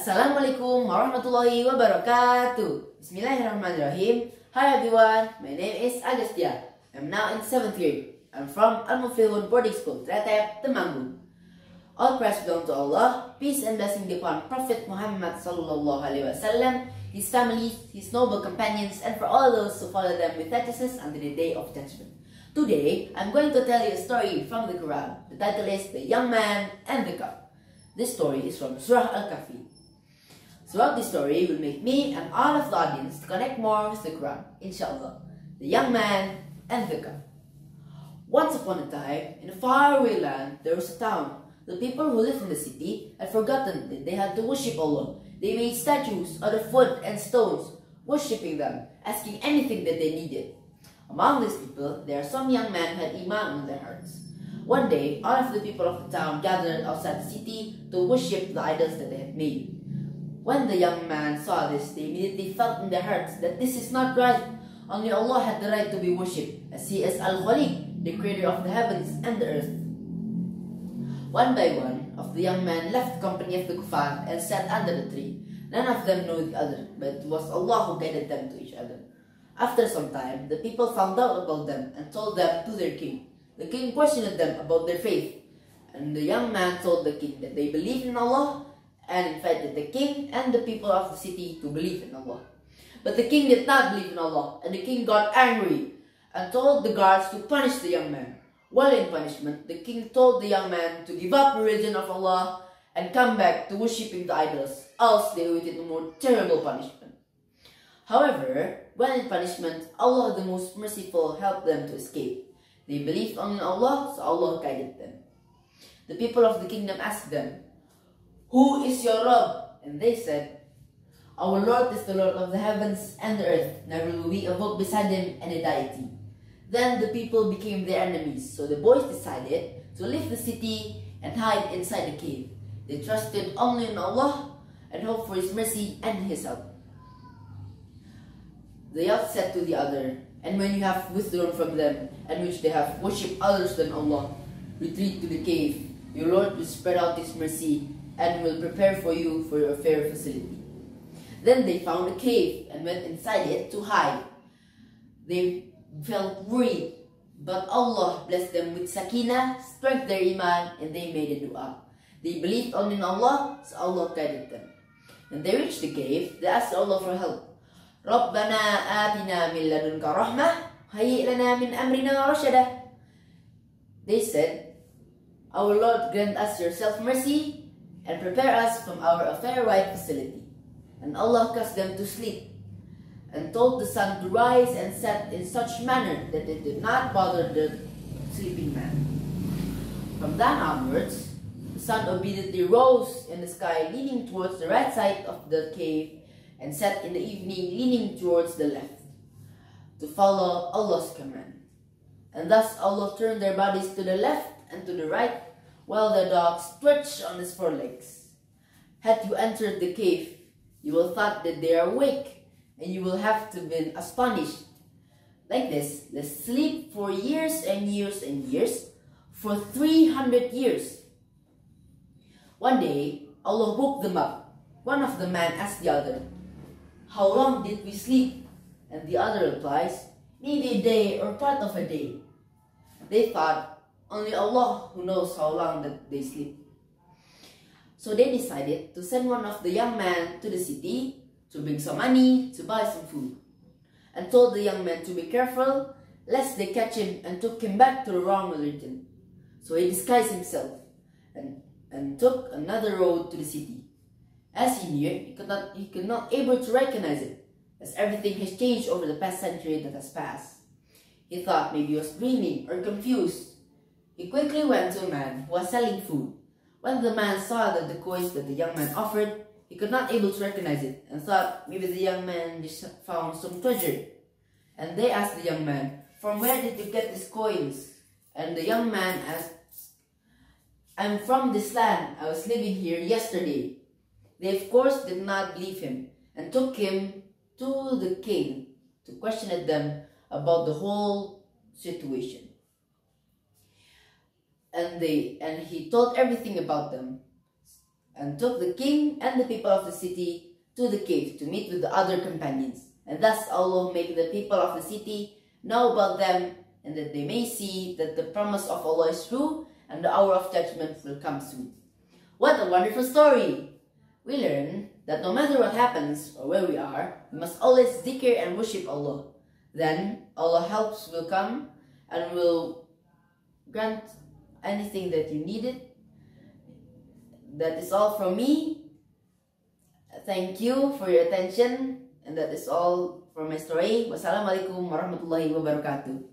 Assalamualaikum warahmatullahi wabarakatuh. Bismillahirrahmanirrahim. Hi everyone, my name is Agastya. I'm now in 7th grade. I'm from Al-Muflihun Boarding School, Tretep, Temanggung. All praise belong to Allah. Peace and blessing be upon Prophet Muhammad sallallahu alaihi wasallam, his family, his noble companions, and for all those who follow them with righteousness until the day of judgment. Today, I'm going to tell you a story from the Quran. The title is The Young Man and the Cup. This story is from Surah Al-Kahfi. Throughout this story will make me and all of the audience to connect more with the Quran, inshallah. The Young Man and the Cup. Once upon a time, in a faraway land, there was a town. The people who lived in the city had forgotten that they had to worship Allah. They made statues out of wood and stones, worshipping them, asking anything that they needed. Among these people, there are some young men who had Iman in their hearts. One day, all of the people of the town gathered outside the city to worship the idols that they had made. When the young man saw this, they immediately felt in their hearts that this is not right. Only Allah had the right to be worshipped, as He is Al-Khaliq, the creator of the heavens and the earth. One by one of the young men left the company of the kuffar and sat under the tree. None of them knew the other, but it was Allah who guided them to each other. After some time, the people found out about them and told them to their king. The king questioned them about their faith, and the young man told the king that they believed in Allah and invited the king and the people of the city to believe in Allah. But the king did not believe in Allah, and the king got angry and told the guards to punish the young man. While in punishment, the king told the young man to give up the religion of Allah and come back to worshipping the idols, else they awaited a more terrible punishment. However, when in punishment, Allah the Most Merciful helped them to escape. They believed only in Allah, so Allah guided them. The people of the kingdom asked them, "Who is your Rabb?" And they said, "Our Lord is the Lord of the heavens and the earth, never will we evoke beside Him any deity." Then the people became their enemies, so the boys decided to leave the city and hide inside the cave. They trusted only in Allah and hoped for His mercy and His help. The youth said to the other, "And when you have withdrawn from them, and which they have worshipped others than Allah, retreat to the cave. Your Lord will spread out His mercy and will prepare for you for your fair facility." Then they found a cave and went inside it to hide. They felt worried, but Allah blessed them with sakina, strengthened their iman, and they made a dua. They believed only in Allah, so Allah guided them. When they reached the cave, they asked Allah for help. "Rabbana atina min ladunka rahmah, hayyi' lana min amrina rashada." They said, "Our Lord, grant us your self-mercy and prepare us from our affair-right facility." And Allah caused them to sleep and told the sun to rise and set in such manner that it did not bother the sleeping man. From then onwards, the sun obediently rose in the sky leaning towards the right side of the cave and set in the evening leaning towards the left to follow Allah's command. And thus Allah turned their bodies to the left and to the right while the dog stretched on his forelegs. Had you entered the cave, you will thought that they are awake, and you will have to be astonished. Like this, they sleep for years and years and years, for 300 years. One day, Allah woke them up. One of the men asked the other, "How long did we sleep?" And the other replies, "Maybe a day or part of a day." They thought, only Allah who knows how long that they sleep. So they decided to send one of the young men to the city to bring some money to buy some food, and told the young man to be careful lest they catch him and took him back to the wrong religion. So he disguised himself and took another road to the city. As he knew it, he could not able to recognize it, as everything has changed over the past century that has passed. He thought maybe he was dreaming or confused. He quickly went to a man who was selling food. When the man saw that the coins that the young man offered, he could not able to recognize it and thought maybe the young man just found some treasure. And they asked the young man, "From where did you get these coins?" And the young man asked, "I'm from this land. I was living here yesterday." They of course did not believe him and took him to the king to question them about the whole situation. And he told everything about them. and took the king and the people of the city to the cave to meet with the other companions. And thus Allah make the people of the city know about them, and that they may see that the promise of Allah is true and the hour of judgment will come soon. What a wonderful story! We learn that no matter what happens or where we are, we must always zikr and worship Allah. Then Allah's helps will come and will grant anything that you needed. That is all from me. Thank you for your attention, and that is all for my story. Wassalamualaikum warahmatullahi wabarakatuh.